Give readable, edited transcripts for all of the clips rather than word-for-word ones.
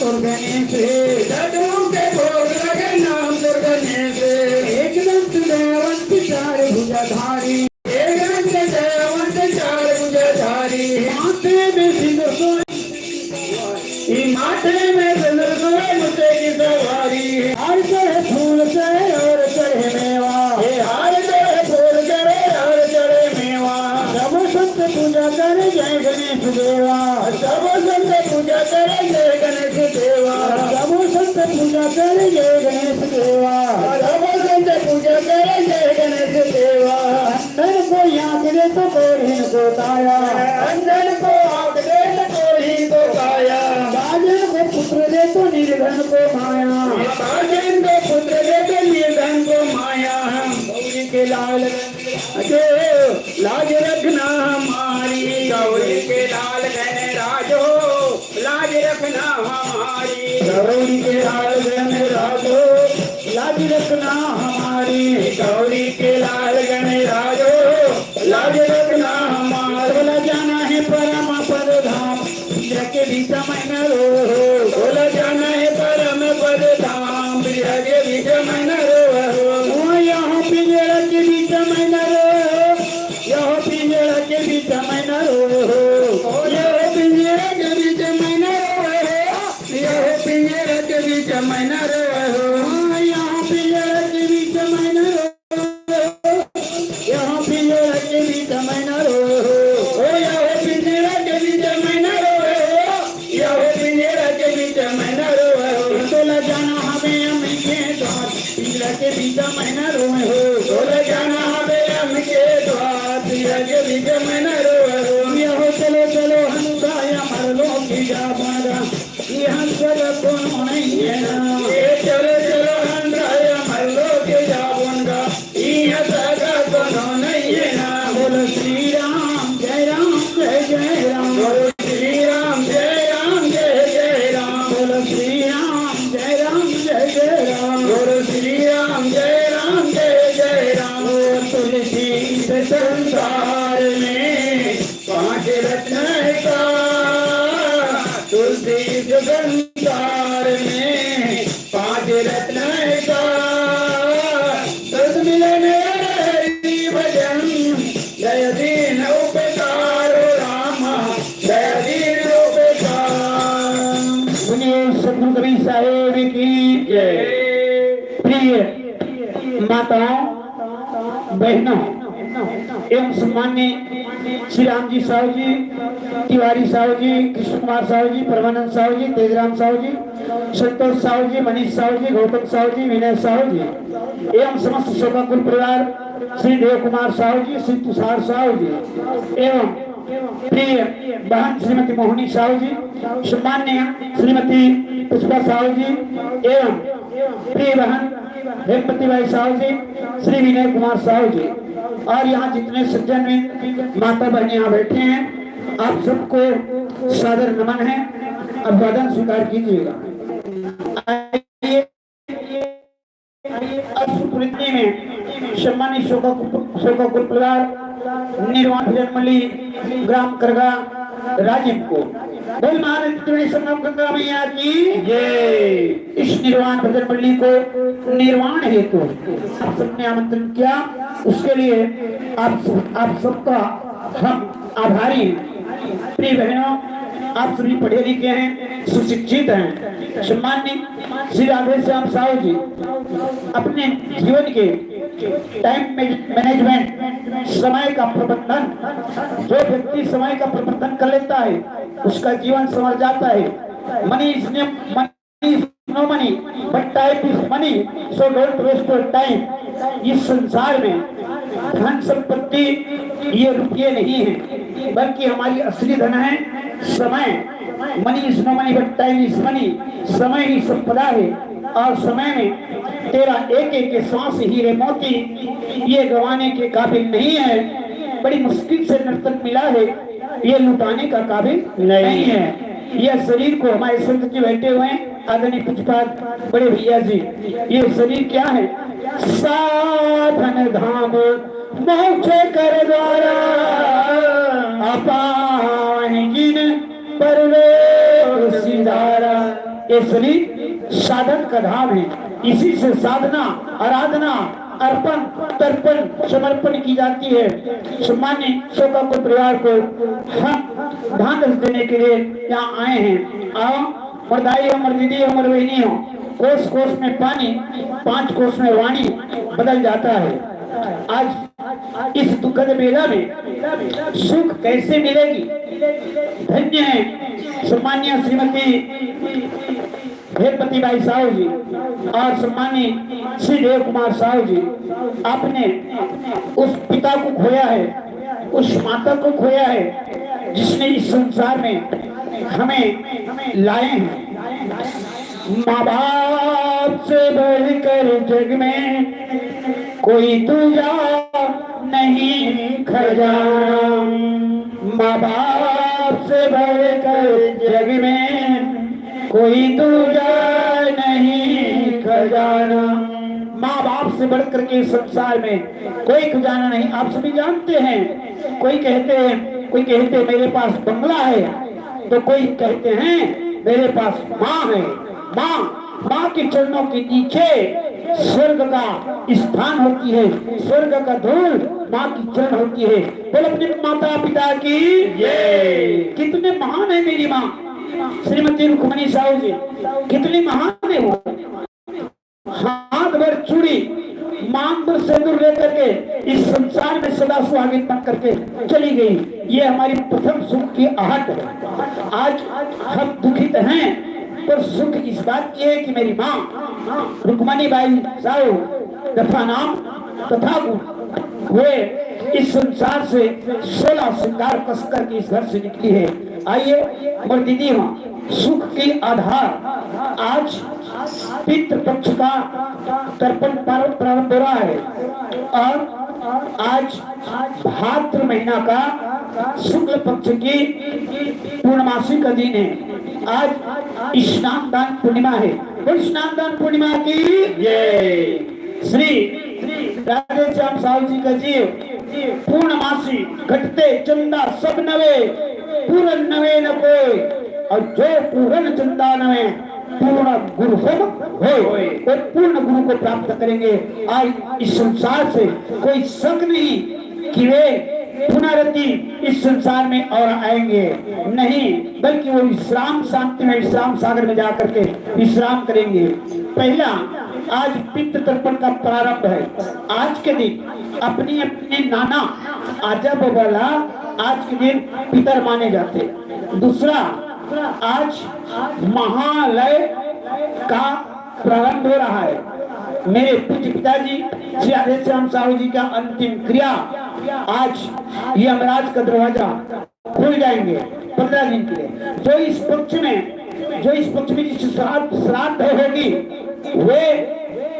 दुर्गने से, लड्डू के भोग लगे नाम दुर्गने से। एक दंत दैवंत चार भुजाधारी, एक दंत दैवंत चार भुजाधारी। माथे में सिंदूर सोए, माथे में सिंदूर सोए मुझे की सवारी। हार चढ़े फूल चढ़े और चढ़े मेवा, हार चढ़े फूल चढ़े और चढ़े मेवा। सब संत पूजा करे जय गणेश देवा, सब संत पूजा करे जय गणेश देवा। सब संत पूजा करे जय गणेश देवा, सब संत पूजा करे जय गणेश देवा। अंधन को आँख दे तो कोढ़ीन को काया, अंधन को आँख दे तो कोढ़ीन को काया। राजन को पुत्र दे तो निर्धन को माया, राजन को पुत्र दे तो निर्धन को माया। गौरी के लाल अजो लाज रखना हमारी, गौरी के लाल गहने राजो लाज रखना हमारी। गौरी के लाल गहने राजो लाज रखना हमारी, गौरी के लाल गहने राजो लाज रखना हमारी। बोला जाना है परम पद धाम, इंद्र के बीच में रो, बोला जाना है परम पद धाम, इंद्र के बीच में रो। यहाँ पिंजरा के बीच में रो, यहाँ पिंजरा के बीच में रो, यहाँ पिंजरा के बीच में रो, यहाँ पिंजरा के बीच में रो, यहाँ पिंजरा के बीच में रो, यहाँ पिंजरा के बीच में रो, यहाँ पिंजरा के बीच में रो, यहाँ पिंजरा के बीच में रो। बोला जाना हमें अमिके द्वार, पिंजरा के बीच में रो, बोला जाना हमें अमिके द्वार, पिंजरा के बीच में रो। यहाँ चलो चलो हनुराया मर लो की जा बना, यहाँ चलो कोनो नहीं है ना। चलो चलो हनुराया मर लो की जा बना, यहाँ सगा कोनो नहीं है ना। बोलो श्री राम जय राम जय जय राम, बोलो श्री राम जय राम जय जय राम, बोलो श्री राम जय राम जय जय राम, बोलो श्री राम जय राम जय जय राम। तुलसी संसार में पांच रत्न का, तुलसी संसार में पांच रत्न का। दस मिलन हरि भजन, जय दीन उपकार रामा, जय दीन उपकार। सुनिए सतगुरु कबीर साहेब की जय। प्रिय माताओं बहनों एवं सम्मान्य श्री राम जी साहू जी, तिवारी साहू जी, कृष्ण कुमार साहू जी, परमानंद साहू जी, तेजराम साहू जी, संतोष साहू जी, मनीष साहू जी, गौतम साहू जी, विनय साहू जी एवं समस्त शोकाकुल परिवार, श्री देव कुमार साहू जी, श्री तुषार साहू जी एवं प्रिय बहन श्रीमती मोहनी साहू जी, सम्मान्य श्रीमती पुष्पा साहू जी एवं प्रिय बहन हेमपति भाई साहू जी, श्री विनय कुमार साहू जी और यहाँ जितने सज्जन में माता बहन यहाँ बैठे हैं, आप सबको सादर नमन है। अभिवादन स्वीकार कीजिएगा। में सम्मानित शोकाकुल परिवार निर्वाण भजन मंडली ग्राम करगा राजीव को बोल महाराज संगम गंगा मैया की जय। इस निर्वाण भजन मंडली को निर्वाण हेतु आप सबने आमंत्रण किया, उसके लिए आप सबका हम आभारी हैं। प्रिय बहनों, आप सभी पढ़े लिखे हैं, सुशिक्षित हैं। सम्मान्य श्री राधे श्याम साहू जी अपने जीवन के टाइम मैनेजमेंट, समय का प्रबंधन, जो व्यक्ति समय का प्रबंधन कर लेता है उसका जीवन संवर जाता है। Money is no money but time is money, so don't waste your time. इस संसार में धन संपत्ति ये रुपये नहीं है, बल्कि हमारी असली धन है समय। Money is no money but time is money. समय ही संपदा है और समय में तेरा एक एक सांस हीरे मोती ये गंवाने के काबिल नहीं है। बड़ी मुश्किल से नर्तक मिला है, ये लुटाने का काबिल नहीं है। यह शरीर को हमारे संत जी बैठे हुए हैं आदरणीय पूज्यपाद बड़े भैया जी, ये शरीर क्या है? साधन धाम मोक्ष कर द्वारा अपान जिन परवेश सिधारा। ये सभी साधन का धाम है। इसी से साधना, आराधना, अर्पण, तर्पण, समर्पण की जाती है। सम्मान्य शोकाकुल परिवार को हम ध्यान देने के लिए यहाँ आए हैं। आओ मर्दाई हो, मर्दीदी हो, मर बहनी हो, कोस कोस में पानी, 5 कोस में वाणी बदल जाता है। आज इस दुखद मेला में सुख कैसे मिलेगी? धन्य है सम्मान्य श्रीमती हेमवती बाई साहू जी और सम्मान्य श्री देव कुमार साहू जी। आपने उस पिता को खोया है, उस माता को खोया है जिसने इस संसार में हमें लाए हैं। माँ बाप से बढ़कर जग में कोई दूजा नहीं खजाना, माँ बाप से बढ़कर जग में कोई दूजा नहीं खजाना। माँ बाप से बढ़कर के संसार में कोई खजाना नहीं। आप सभी जानते हैं, कोई कहते हैं मेरे पास बंगला है, तो कोई कहते हैं मेरे पास माँ है। माँ के चरणों के नीचे स्वर्ग का स्थान होती है, स्वर्ग का धूल माँ की चरण होती है। बोल अपने माता पिता की जय। कितने महान है मेरी माँ श्रीमती रुक्मणी साहू जी, कितनी महान है वो। हाथ भर चूड़ी, मांग पर सिंदूर लेकर के इस संसार में सदा सुहागिन बन करके चली गई। ये हमारी प्रथम सुख की आहट है। आज हम दुखित हैं, पर सुख इस बात की है कि मेरी माँ रुक्मणी बाई साहू तथा नाम तथा वे इस संसार से 16 श्रृंगार कसकर के इस घर से निकली है। आइए मोर दीदी माँ, सुख की आधार आज पितृ पक्ष का तर्पण प्रारंभ हो रहा है और आज भाद्र महीना का शुक्ल पक्ष की पूर्णमासी का दिन है। आज स्नान दान पूर्णिमा है। और स्नान दान पूर्णिमा की जय। श्री राधे श्याम साहू जी का जीव पूर्णमासी घटते चंदा सब नवे, पूरन नवे न कोई, और जो पूरन चंदा नवे पूर्ण गुरु हो, और पूर्ण गुरु को प्राप्त करेंगे। आज इस संसार से कोई शक नहीं कि वे पुनरति इस संसार में और आएंगे नहीं, बल्कि वो विश्राम शांति में विश्राम सागर में जाकर के विश्राम करेंगे। पहला आज पितृ तर्पण का प्रारंभ है। आज के दिन अपनी अपने नाना आजा बबला आज के दिन पितर माने जाते। दूसरा, आज महालय का प्रारंभ हो रहा है। मेरे पूज्य पिताजी श्री राधे श्याम साहू जी का अंतिम क्रिया आज यमराज का दरवाजा खुल जाएंगे 15 दिन के लिए। जो इस पक्ष में जिस श्राद्ध होगी वे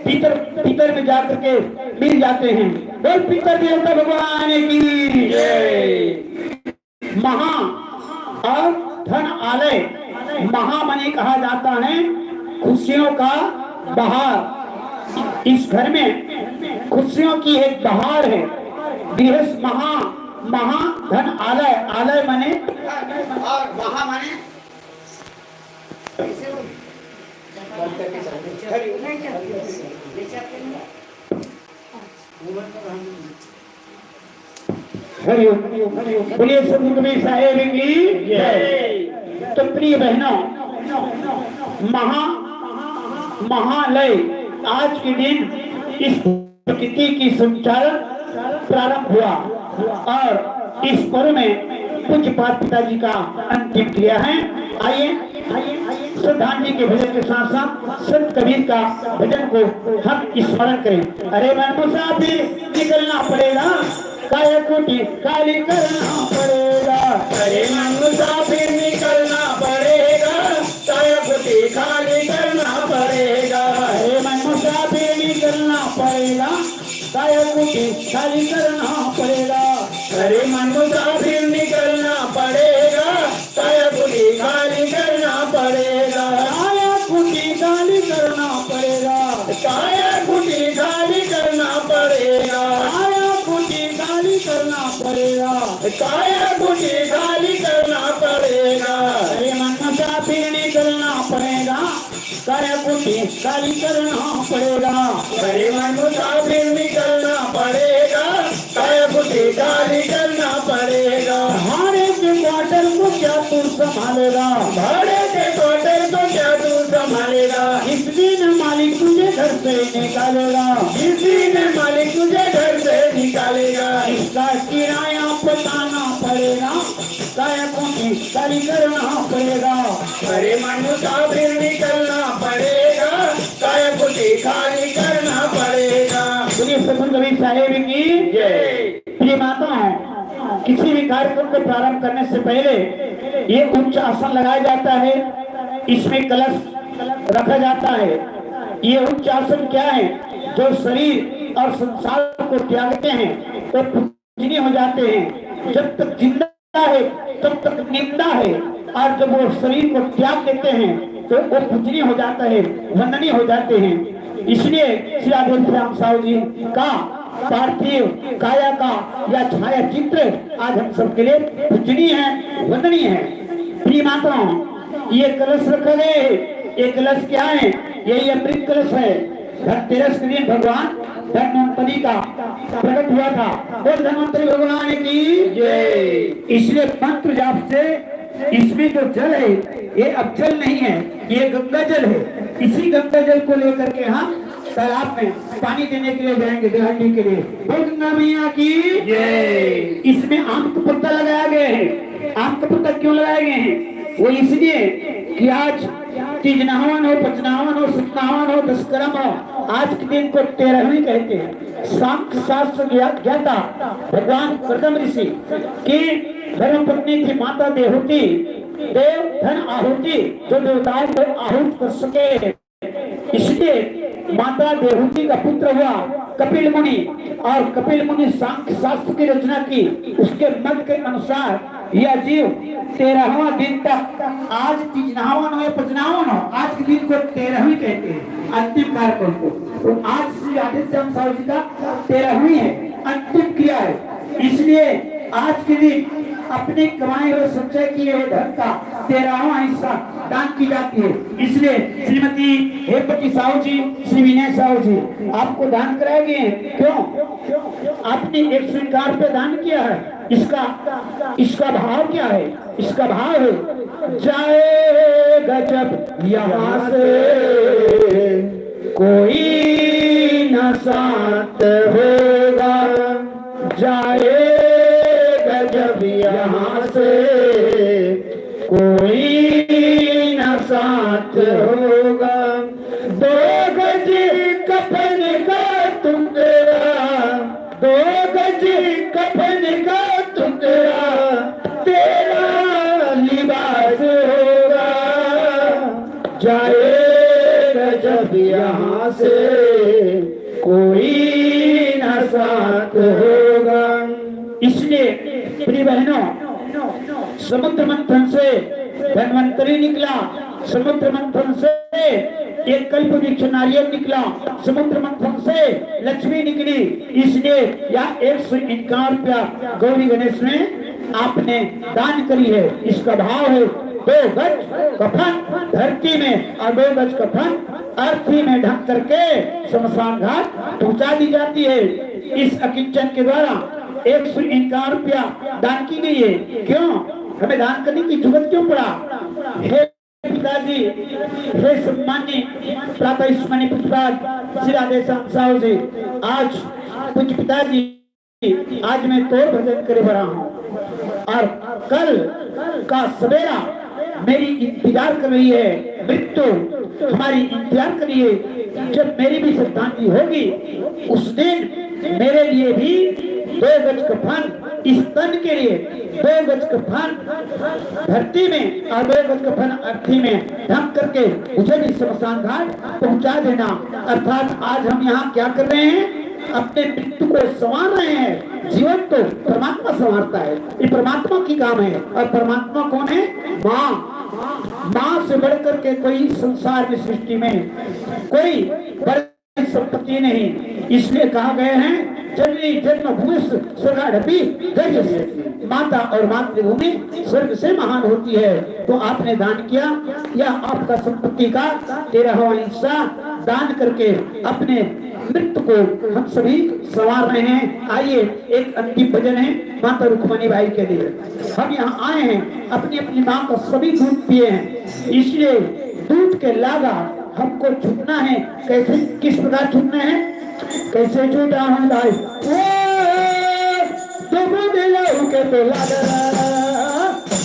पितर में जाकर के मिल जाते हैं। और पितर देवता भगवान की महा और धन आलय, महामणि कहा जाता है खुशियों का बहार। इस घर में खुशियों की एक बहार है। गृहस्थ महा धन आलय, आलय माने और महा माने हरिओम बोलिए सदगुरु साहेब की जय। तो प्रिय बहनों, महालय आज के दिन इस प्रकृति की संचालन प्रारंभ हुआ और इस पर्व में पूज्य पिताजी का अंतिम क्रिया है। आइए श्रद्धांजलि के भजन के साथ साथ संत कबीर का भजन को हम स्मरण करें। अरे मन मुसाफिर निकलना पड़ेगा, काया कोटि काली करना पड़ेगा। अरे मन मुसाफिर निकलना पड़ेगा, काया कोटि खाली करना पड़ेगा। अरे मन मुसाफिर निकलना पड़ेगा, काया कोटि खाली करना पड़ेगा। अरे मन मुसाफिर निकलना पड़ेगा, काया कोटि खाली करना पड़ेगा। काया कोटि खाली करना पड़ेगा, काया कोटि खाली करना पड़ेगा। काया कोटि खाली करना पड़ेगा, काया कोटि खाली करना पड़ेगा। अरे मन मुसाफिर निकलना पड़ेगा, काया को काली करना पड़ेगा। अरे मन मुसाफिर निकलना पड़ेगा, काया को काली करना पड़ेगा। भाड़े के क्वार्टर को क्या तू संभालेगा, भाड़े के क्वार्टर को क्या तू संभालेगा। इस दिन मालिक तुझे घर से निकालेगा, किसी ने मालिक तुझे घर से निकालेगा। इसका किराया बताना पड़ेगा, काया को काली करना पड़ेगा। अरे मन मुसाफिर निकलना पड़ेगा, काया को खाली करना पड़ेगा। बोलिए सतगुरु कबीर साहेब की जय। प्रिय माताओं, किसी भी कार्यक्रम को प्रारंभ करने से पहले ये उच्च आसन लगाया जाता है, इसमें कलश रखा जाता है। ये उच्च आसन क्या है, जो शरीर और संसार को त्यागते हैं वो पूजनीय हो जाते हैं। जब तक जिंदा है तब तक निंदा है, और जब वो शरीर को त्याग देते हैं तो वो पूजनीय हो जाता है, वंदनीय हो जाते हैं। इसलिए श्री आदित्य साहू जी का पार्थिव काया का या छाया चित्र आज हम सबके लिए पूजनीय है, वंदनीय है। प्रिय माताओं, ये कलश रखे गए, ये कलश क्या है, यही अमृत कलश है। धनतेरस के दिन भगवान धन्वंतरी का प्रकट हुआ था। वो धन्वंतरी भगवान की जय। इसलिए मंत्र जाप से इसमें जो जल है ये अब जल नहीं है, ये गंगा जल है। इसी गंगा जल को लेकर के हम तालाब में पानी देने के लिए जाएंगे, देहाड़ी के लिए। बोल गंगा मैया की जय। इसमें आम का पत्ता लगाया गया है। आम का पत्ता क्यों लगाए गए हैं, वो इसलिए कि आज तीजनावन हो, पचनावन हो, सतनावन हो, दशकर्म हो, आज के दिन को 13वीं कहते हैं। सांख्य शास्त्र ज्ञाता भगवान प्रथम ऋषि की धर्मपत्नी थी माता देवहूति, देव धन आहुति, जो देवताओं को आहूत कर सके। इसलिए माता देवहूति का पुत्र हुआ कपिल मुनि, और कपिल मुनि सांख्य शास्त्र की रचना की। उसके मत के अनुसार यह जीव 13वां दिन तक, आज तीजनावन हो या पचनावन हो, आज के दिन को 13वीं कहते हैं, अंतिम कार्यक्रम को। तो आज श्री आदित्य साहू जी का 13वीं है, अंतिम क्रिया है। इसलिए आज के दिन अपने कमाए हुए संचय किए हुए धन का 13वां हिस्सा दान की जाती है। इसलिए श्रीमती हेमवती साहू जी, श्री विनय साहू जी आपको दान कराए गए हैं। क्यों? आपने 101 रुपये दान किया है। इसका भाव क्या है? इसका भाव है, जाएगा जब यहाँ से कोई न साथ होगा, जाएगा जब यहाँ से कोई न साथ होगा। 2 गज कफन का टुकड़ा, 2 गज कफन का टुकड़ा, तेरा लिबास होगा, जाएगा जब यहाँ से कोई न साथ होगा। इसलिए प्रिय बहनों, समुद्र मंथन से धन्वंतरी निकला, समुद्र मंथन से एक कल्प वृक्ष नारियल निकला, समुद्र मंथन से लक्ष्मी निकली। इसलिए यह 151 रुपया गौरी गणेश में आपने दान करी है। इसका भाव है 2 गज कफन धरती में और 2 गज कफन अर्थी में ढक करके शमशान घाट पहुंचा दी जाती है। इस अकिंचन के द्वारा 151 रुपया दान की गई है। क्यों हमें दान करने की जरूरत क्यों पड़ा? हे पिताजी, हे सम्मानी प्रातः स्मरणीय पुष्पराज श्री आदेशाम साहू जी, आज कुछ पिताजी, आज मैं तोड़ भजन करे बड़ा हूँ और कल का सवेरा मेरी इंतजार कर रही है, मृत्यु हमारी इंतजार कर रही है। जब मेरी भी श्रद्धांजलि होगी उस दिन मेरे लिए भी 2 गज कफन, इस तन के लिए 2 गज कफन धरती में और 2 गज कफन अर्थी में ढक करके मुझे भी शमशान घाट पहुंचा देना। अर्थात आज हम यहाँ क्या कर रहे हैं? अपने मृत्यु को संवार रहे हैं। जीवन तो परमात्मा संवारता है, ये परमात्मा की काम है। और परमात्मा कौन है? माँ। माँ से बढ़कर के कोई संसार में, सृष्टि में कोई बड़ी संपत्ति नहीं। इसलिए कहा गए हैं, जननी जन्मभूमि स्वर्गादपि गरीयसी। माता और मातृभूमि स्वर्ग से महान होती है। तो आपने दान किया, यह आपका संपत्ति का 13वां हिस्सा दान करके अपने मृत्यु को हम सभी संवार रहे हैं। आइए, एक अंतिम भजन है माता रुक्मणी बाई के लिए। हम यहाँ आए हैं, अपनी अपनी माँ का सभी दूध पिए हैं, इसलिए दूध के लागा हमको छूटना है। कैसे, किस प्रकार छूटना है? कैसे छूटा हम लाई तुमको दिलाऊ के तो लगना,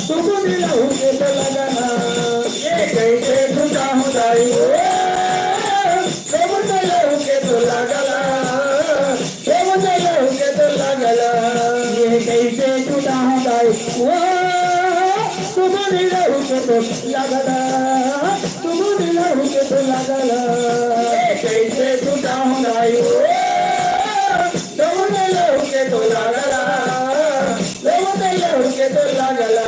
तुमको दिलाऊ के तो लगना, ये कैसे छूटा हूँ लाई तुमको दिलाऊ के तो लगना, तुमको दिलाऊ के तो लगना, ये कैसे छूटा हूँ लाई तुमको दिलाऊ के तो लगना, तुमको दिलाऊ के तो लगना, ये कैसे छूटा हूँ लाई तुमको दिलाऊ के तो लगना, तुमको दिलाऊ के तो लगना।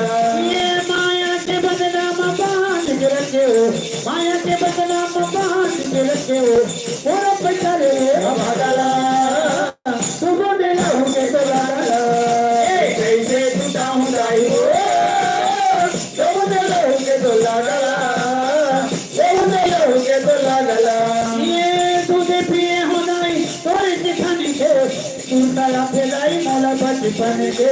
ये माया के बदनाम बांध के रखे हो, माया के बदनाम बांध के रखे हो, पूरा पचले भगला तुमको दिलाऊ के तो लगना, ये कैसे छूटा हूँ लाई तुमको दिलाऊ के तो लगना, तुमको दिलाऊ के तो लगना। ये दूध पिए हो नाई तोरे दिखाने के, तूताया भेलाई मोला बचपन के,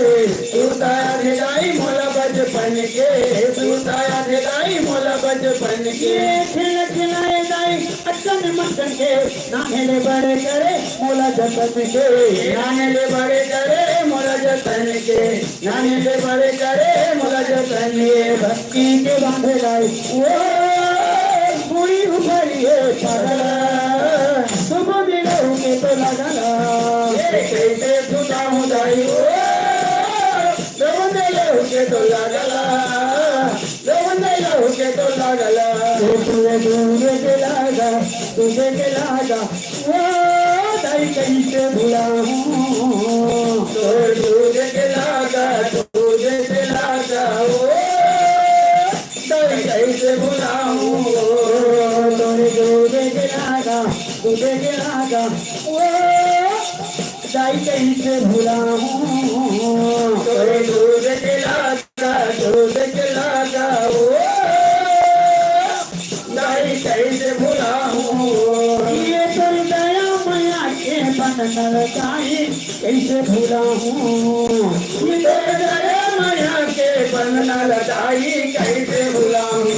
तूताया भेलाई मोला बचपन के, तूताया भेलाई मोला बचपन के, खेल खिलाए दाई अच्चन मटन के, नानेले बड़े करे मोला जतन के, नानेले बड़े करे मोला जतन के, नानेले बड़े करे मोला जतन के, भक्ति के बांधे लाई पूरी उभरी है पगला तुमको दिलाऊ के तो लगना, ये कैसे छूटा हूँ लाई तुमको दिलाऊ के तो लगना, तुमको दिलाऊ के तो लगना। तुझे दूर के लागा, तुझे के लागा वो दाई कैसे भुलाऊं, तुझे दूर के लागा, तुझे के लागा वो दाई कैसे भुलाऊं, तुझे दूर के लागा, तुझे के लागा वो दाई कैसे भुलाऊं, तुझे दूर के लागा, तुझे के लागा वो दाई कैसे भुलाऊं। ये तो दया माया के बनल दाई कैसे भुलाऊं, ये तो दया माया के बनल दाई कैसे भुलाऊं।